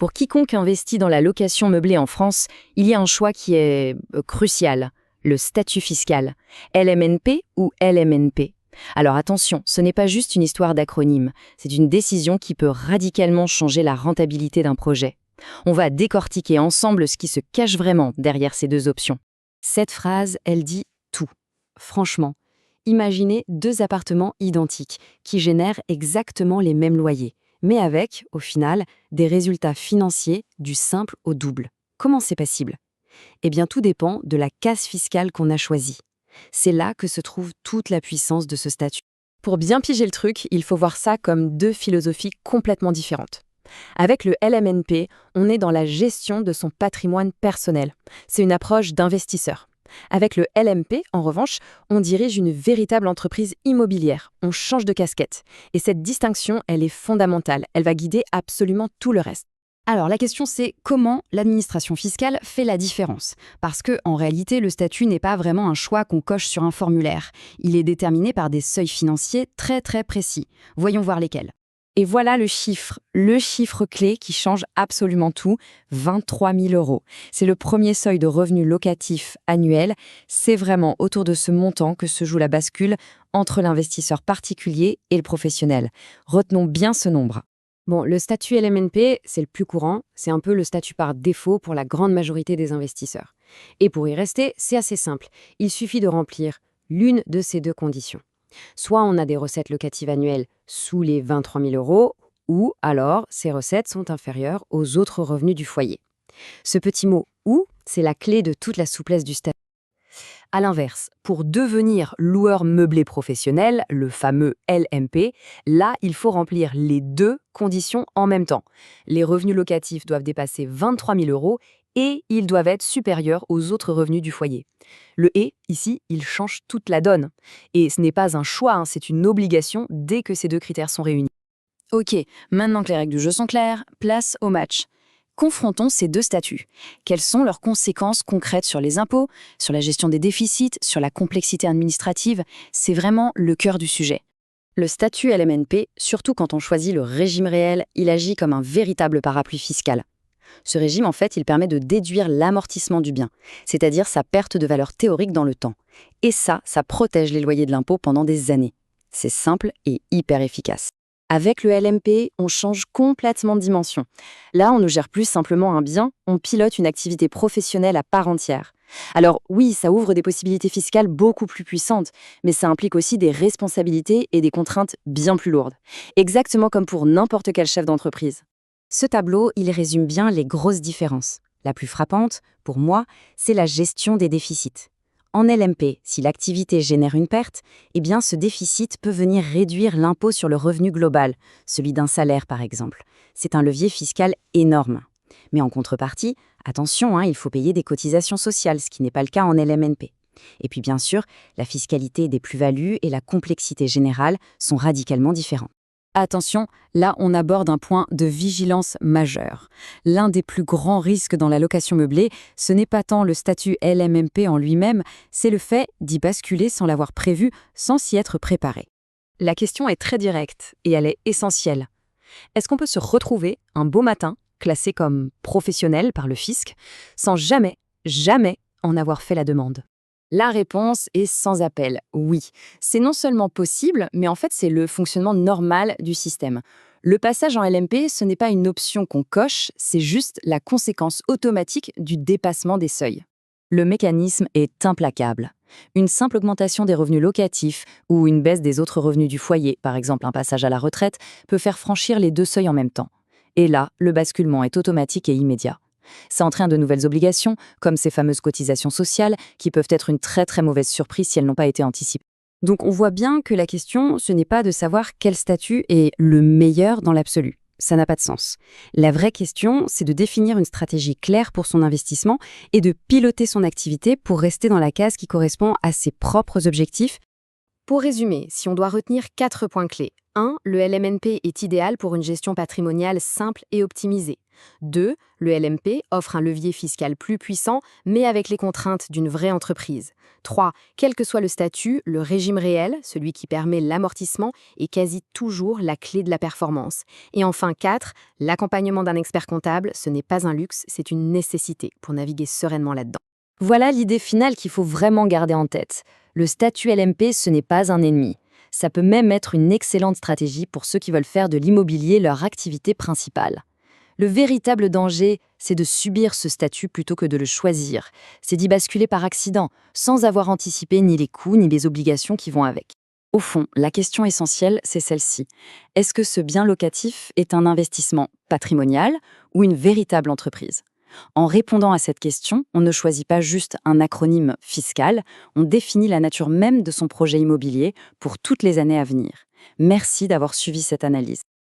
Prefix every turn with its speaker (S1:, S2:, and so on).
S1: Pour quiconque investit dans la location meublée en France, il y a un choix qui est crucial, le statut fiscal. LMNP ou LMNP. Alors attention, ce n'est pas juste une histoire d'acronyme, c'est une décision qui peut radicalement changer la rentabilité d'un projet. On va décortiquer ensemble ce qui se cache vraiment derrière ces deux options.
S2: Cette phrase, elle dit tout. Franchement, imaginez deux appartements identiques qui génèrent exactement les mêmes loyers, mais avec, au final, des résultats financiers du simple au double. Comment c'est possible? Eh bien, tout dépend de la case fiscale qu'on a choisie. C'est là que se trouve toute la puissance de ce statut.
S3: Pour bien piger le truc, il faut voir ça comme deux philosophies complètement différentes. Avec le LMNP, on est dans la gestion de son patrimoine personnel. C'est une approche d'investisseur. Avec le LMP, en revanche, on dirige une véritable entreprise immobilière. On change de casquette. Et cette distinction, elle est fondamentale. Elle va guider absolument tout le reste.
S2: Alors la question c'est comment l'administration fiscale fait la différence? Parce que en réalité, le statut n'est pas vraiment un choix qu'on coche sur un formulaire. Il est déterminé par des seuils financiers très très précis. Voyons voir lesquels.
S3: Et voilà le chiffre clé qui change absolument tout, 23 000 €. C'est le premier seuil de revenu locatif annuel. C'est vraiment autour de ce montant que se joue la bascule entre l'investisseur particulier et le professionnel. Retenons bien ce nombre.
S2: Bon, le statut LMNP, c'est le plus courant, c'est un peu le statut par défaut pour la grande majorité des investisseurs. Et pour y rester, c'est assez simple. Il suffit de remplir l'une de ces deux conditions. Soit on a des recettes locatives annuelles sous les 23 000 €, ou alors ces recettes sont inférieures aux autres revenus du foyer. Ce petit mot « ou », c'est la clé de toute la souplesse du statut.
S3: À l'inverse, pour devenir loueur meublé professionnel, le fameux LMP, là, il faut remplir les deux conditions en même temps. Les revenus locatifs doivent dépasser 23 000 € et ils doivent être supérieurs aux autres revenus du foyer. Le « et », ici, il change toute la donne. Et ce n'est pas un choix, c'est une obligation dès que ces deux critères sont réunis.
S1: Ok, maintenant que les règles du jeu sont claires, place au match. Confrontons ces deux statuts. Quelles sont leurs conséquences concrètes sur les impôts, sur la gestion des déficits, sur la complexité administrative? C'est vraiment le cœur du sujet. Le statut LMNP, surtout quand on choisit le régime réel, il agit comme un véritable parapluie fiscal. Ce régime, en fait, il permet de déduire l'amortissement du bien, c'est-à-dire sa perte de valeur théorique dans le temps. Et ça protège les loyers de l'impôt pendant des années. C'est simple et hyper efficace. Avec le LMP, on change complètement de dimension. Là, on ne gère plus simplement un bien, on pilote une activité professionnelle à part entière. Alors oui, ça ouvre des possibilités fiscales beaucoup plus puissantes, mais ça implique aussi des responsabilités et des contraintes bien plus lourdes. Exactement comme pour n'importe quel chef d'entreprise.
S2: Ce tableau, il résume bien les grosses différences. La plus frappante, pour moi, c'est la gestion des déficits. En LMP, si l'activité génère une perte, eh bien ce déficit peut venir réduire l'impôt sur le revenu global, celui d'un salaire par exemple. C'est un levier fiscal énorme. Mais en contrepartie, attention, il faut payer des cotisations sociales, ce qui n'est pas le cas en LMNP. Et puis bien sûr, la fiscalité des plus-values et la complexité générale sont radicalement différentes.
S3: Attention, là on aborde un point de vigilance majeur. L'un des plus grands risques dans la location meublée, ce n'est pas tant le statut LMNP en lui-même, c'est le fait d'y basculer sans l'avoir prévu, sans s'y être préparé. La question est très directe et elle est essentielle. Est-ce qu'on peut se retrouver un beau matin, classé comme professionnel par le fisc, sans jamais en avoir fait la demande? La réponse est sans appel, oui. C'est non seulement possible, mais en fait c'est le fonctionnement normal du système. Le passage en LMP, ce n'est pas une option qu'on coche, c'est juste la conséquence automatique du dépassement des seuils. Le mécanisme est implacable. Une simple augmentation des revenus locatifs ou une baisse des autres revenus du foyer, par exemple un passage à la retraite, peut faire franchir les deux seuils en même temps. Et là, le basculement est automatique et immédiat. Ça entraîne de nouvelles obligations, comme ces fameuses cotisations sociales, qui peuvent être une très très mauvaise surprise si elles n'ont pas été anticipées. Donc on voit bien que la question, ce n'est pas de savoir quel statut est le meilleur dans l'absolu. Ça n'a pas de sens. La vraie question, c'est de définir une stratégie claire pour son investissement et de piloter son activité pour rester dans la case qui correspond à ses propres objectifs.
S2: Pour résumer, si on doit retenir 4 points clés. 1. Le LMNP est idéal pour une gestion patrimoniale simple et optimisée.
S4: 2. Le LMP offre un levier fiscal plus puissant, mais avec les contraintes d'une vraie entreprise. 3. Quel que soit le statut, le régime réel, celui qui permet l'amortissement, est quasi toujours la clé de la performance. Et enfin 4. L'accompagnement d'un expert comptable, ce n'est pas un luxe, c'est une nécessité pour naviguer sereinement là-dedans.
S3: Voilà l'idée finale qu'il faut vraiment garder en tête. Le statut LMP, ce n'est pas un ennemi. Ça peut même être une excellente stratégie pour ceux qui veulent faire de l'immobilier leur activité principale. Le véritable danger, c'est de subir ce statut plutôt que de le choisir. C'est d'y basculer par accident, sans avoir anticipé ni les coûts ni les obligations qui vont avec. Au fond, la question essentielle, c'est celle-ci. Est-ce que ce bien locatif est un investissement patrimonial ou une véritable entreprise ? En répondant à cette question, on ne choisit pas juste un acronyme fiscal, on définit la nature même de son projet immobilier pour toutes les années à venir. Merci d'avoir suivi cette analyse.